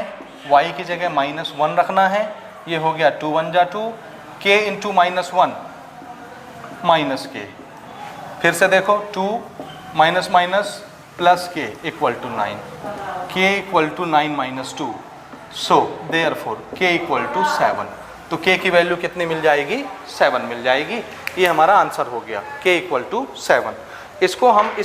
y की जगह -1 रखना है। ये हो गया 2 1 जा 2, k × -1 -k। फिर से देखो 2 - +k = 9, k = 9 - 2, so therefore k = 7। तो k की वैल्यू कितनी मिल जाएगी? 7 मिल जाएगी। ये हमारा आंसर हो गया, k = 7। इसको हम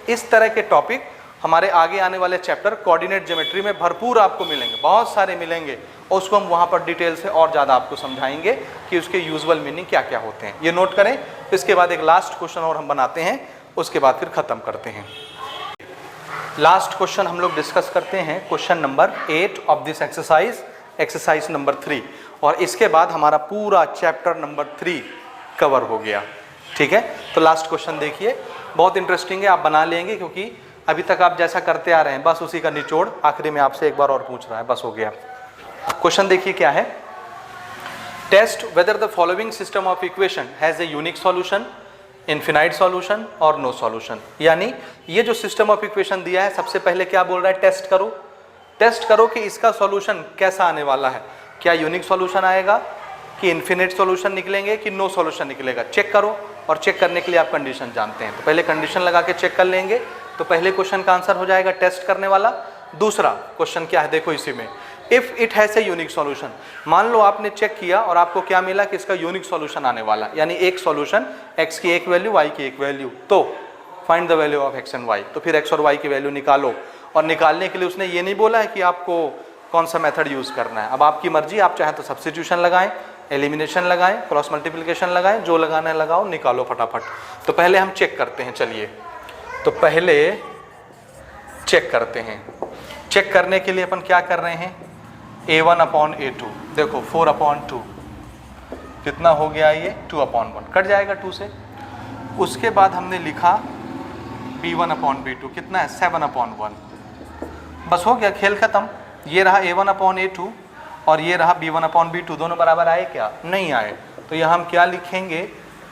इस तरह के टॉपिक हमारे आगे आने वाले चैप्टर कोऑर्डिनेट ज्योमेट्री में भरपूर आपको मिलेंगे, बहुत सारे मिलेंगे, और उसको हम वहाँ पर डिटेल से और ज़्यादा आपको समझाएंगे कि उसके यूजुअल मीनिंग क्या क्या होते हैं। ये नोट करें। इसके बाद एक लास्ट क्वेश्चन और हम बनाते हैं, उसके बाद फिर ख़त्म करते हैं। लास्ट क्वेश्चन हम लोग डिस्कस करते हैं, question number 8 of this exercise number 3, और इसके बाद हमारा पूरा चैप्टर नंबर 3 कवर हो गया, ठीक है। तो लास्ट क्वेश्चन देखिए, बहुत इंटरेस्टिंग है, आप बना लेंगे क्योंकि अभी तक आप जैसा करते आ रहे हैं बस उसी का निचोड़ आखिरी में आपसे एक बार और पूछ रहा है, बस हो गया। क्वेश्चन देखिए क्या है। Test whether the following system of equation has a unique solution, infinite solution और नो सॉल्यूशन। यानी ये जो सिस्टम ऑफ इक्वेशन दिया है, सबसे पहले क्या बोल रहा है, टेस्ट करो। टेस्ट करो कि इसका सॉल्यूशन कैसा आने वाला है, क्या यूनिक सॉल्यूशन आएगा कि इन्फिनिट सॉल्यूशन निकलेंगे कि नो सॉल्यूशन निकलेगा, चेक करो। और चेक करने के लिए आप कंडीशन जानते हैं, तो पहले कंडीशन लगा के चेक कर लेंगे, तो पहले क्वेश्चन का आंसर हो जाएगा टेस्ट करने वाला। दूसरा क्वेश्चन क्या है, देखो इसी में, if it has a unique solution, मान लो आपने चेक किया और आपको क्या मिला कि इसका यूनिक सॉल्यूशन आने वाला, यानी एक सॉल्यूशन x की एक वैल्यू y की एक वैल्यू, तो find the value of x and y। तो फिर x और y की वैल्यू निकालो, और निकालने के लिए उसने ये नहीं बोला है कि आपको कौन सा मेथड यूज करना है, अब आपकी मर्जी, आप चाहे तो सब्स्टिट्यूशन लगाएं, एलिमिनेशन लगाएं, क्रॉस मल्टीप्लिकेशन लगाएं, जो लगाना है लगाओ, निकालो फटाफट। तो पहले हम चेक करते हैं, चलिए तो पहले चेक करते हैं। चेक करने के लिए अपन क्या कर रहे हैं, a1/a2, देखो 4/2 कितना हो गया, ये 2/1 कट जाएगा 2 से। उसके बाद हमने लिखा b1/b2 कितना है 7/1, बस हो गया, खेल खत्म। ये रहा a1/a2 और ये रहा b1/b2, दोनों बराबर आए क्या, नहीं आए। तो यहाँ हम क्या लिखेंगे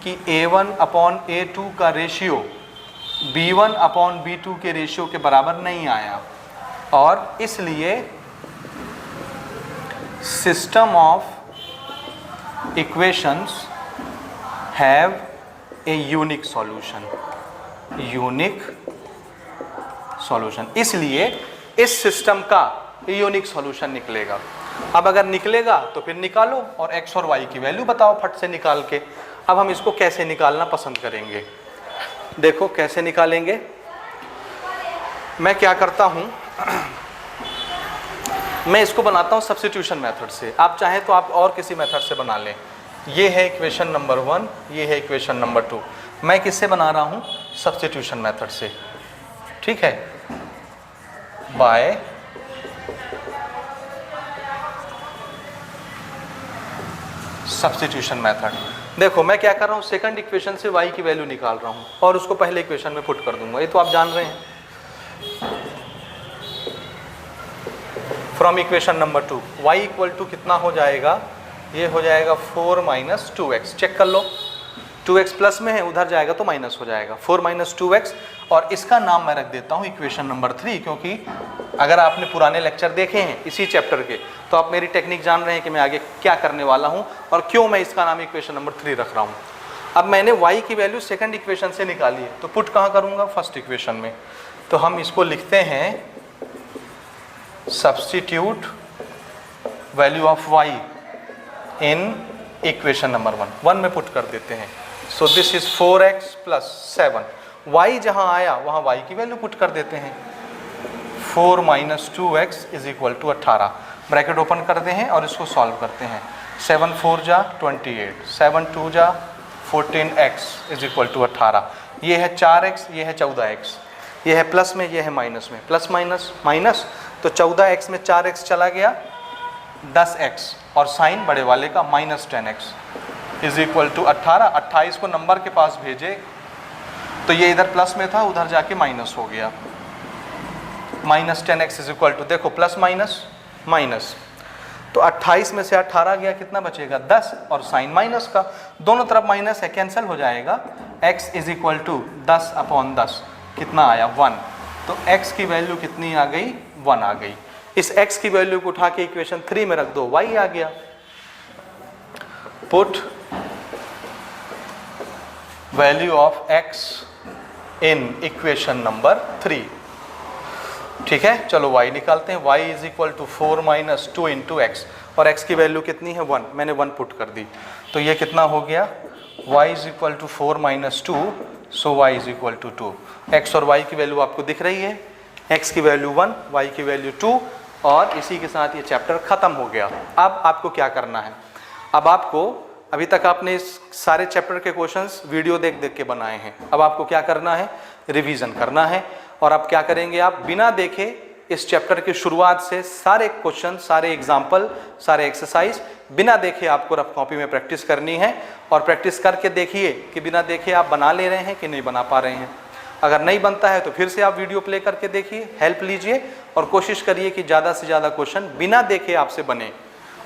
कि a1/a2 का रेशियो b1/b2 के रेशियो के बराबर नहीं आया, और इसलिए system of equations have a unique solution, unique solution, इसलिए इस सिस्टम का यूनिक सॉल्यूशन निकलेगा। अब अगर निकलेगा तो फिर निकालो और x और y की वैल्यू बताओ फट से निकाल के। अब हम इसको कैसे निकालना पसंद करेंगे, देखो कैसे निकालेंगे। मैं क्या करता हूं, मैं इसको बनाता हूं सब्स्टिट्यूशन मेथड से, आप चाहें तो आप और किसी मेथड से बना लें। ये है इक्वेशन नंबर 1, ये है इक्वेशन नंबर 2। मैं किससे बना रहा हूं, सब्स्टिट्यूशन मेथड से, ठीक है, बाय सब्स्टिट्यूशन मेथड। देखो मैं क्या कर रहा हूँ, सेकंड इक्वेशन से y की वैल्यू निकाल रहा हूँ और उसको पहले इक्वेशन में पुट कर दूंगा, ये तो आप जान रहे हैं। From equation number 2 y equal to कितना हो जाएगा, ये हो जाएगा 4 - 2x, चेक कर लो, 2x प्लस में है, उधर जाएगा तो माइनस हो जाएगा, 4 - 2x। और इसका नाम मैं रख देता हूँ इक्वेशन नंबर 3, क्योंकि अगर आपने पुराने लेक्चर देखे हैं इसी चैप्टर के, तो आप मेरी टेक्निक जान रहे हैं कि मैं आगे क्या करने वाला हूँ और क्यों मैं इसका नाम इक्वेशन नंबर 3 रख रहा हूँ। अब मैंने y की वैल्यू सेकंड इक्वेशन से निकाली है, तो पुट कहाँ करूँगा, फर्स्ट इक्वेशन में। तो हम इसको लिखते हैं substitute value of y in equation number 1 में पुट कर देते हैं। So this is 4x + 7, y जहाँ आया वहाँ y की वैल्यू पुट कर देते हैं, 4 - 2x = 18, ब्रैकेट ओपन करते हैं और इसको सॉल्व करते हैं। 7 × 4 = 28, 7 × 2 = 14x = 18, ये है 4x, ये है 14x, ये है प्लस में, ये है माइनस में, प्लस माइनस माइनस, तो 14x में 4x चला गया, 10x, और साइन बड़े वाले का -10x = 18। 28 को नंबर के पास भेजे तो ये इधर प्लस में था, उधर जाके माइनस हो गया, -10x = देखो प्लस माइनस माइनस, तो 28 में से 18 गया, कितना बचेगा 10, और साइन माइनस का, दोनों तरफ माइनस है, कैंसिल हो जाएगा। x = 10/10 कितना आया 1, तो x की वैल्यू कितनी आ गई, 1 आ गई। इस x की वैल्यू को उठा के इक्वेशन 3 में रख दो, y आ गया। Put value of x in equation number 3, ठीक है। चलो y निकालते हैं, y = 4 - 2 × x, और x की वैल्यू कितनी है 1, मैंने 1 पुट कर दी, तो ये कितना हो गया, y = 4 - 2, सो y = 2। x और y की वैल्यू आपको दिख रही है, x की वैल्यू 1, y की वैल्यू 2, और इसी के साथ ये चैप्टर ख़त्म हो गया। अब आपको क्या करना है, अब आपको, अभी तक आपने इस सारे चैप्टर के क्वेश्चंस वीडियो देख देख के बनाए हैं, अब आपको क्या करना है, रिवीजन करना है। और अब क्या करेंगे, आप बिना देखे इस चैप्टर की शुरुआत से सारे क्वेश्चन, सारे एग्जाम्पल, सारे एक्सरसाइज बिना देखे आपको रफ कॉपी में प्रैक्टिस करनी है, और प्रैक्टिस करके देखिए कि बिना देखे आप बना ले रहे हैं कि नहीं बना पा रहे हैं। अगर नहीं बनता है तो फिर से आप वीडियो प्ले करके देखिए, हेल्प लीजिए, और कोशिश करिए कि ज़्यादा से ज़्यादा क्वेश्चन बिना देखे आपसे बने।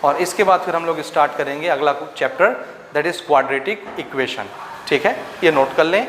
और इसके बाद फिर हम लोग स्टार्ट करेंगे अगला chapter, that is quadratic equation. ठीक है, ये नोट कर लें।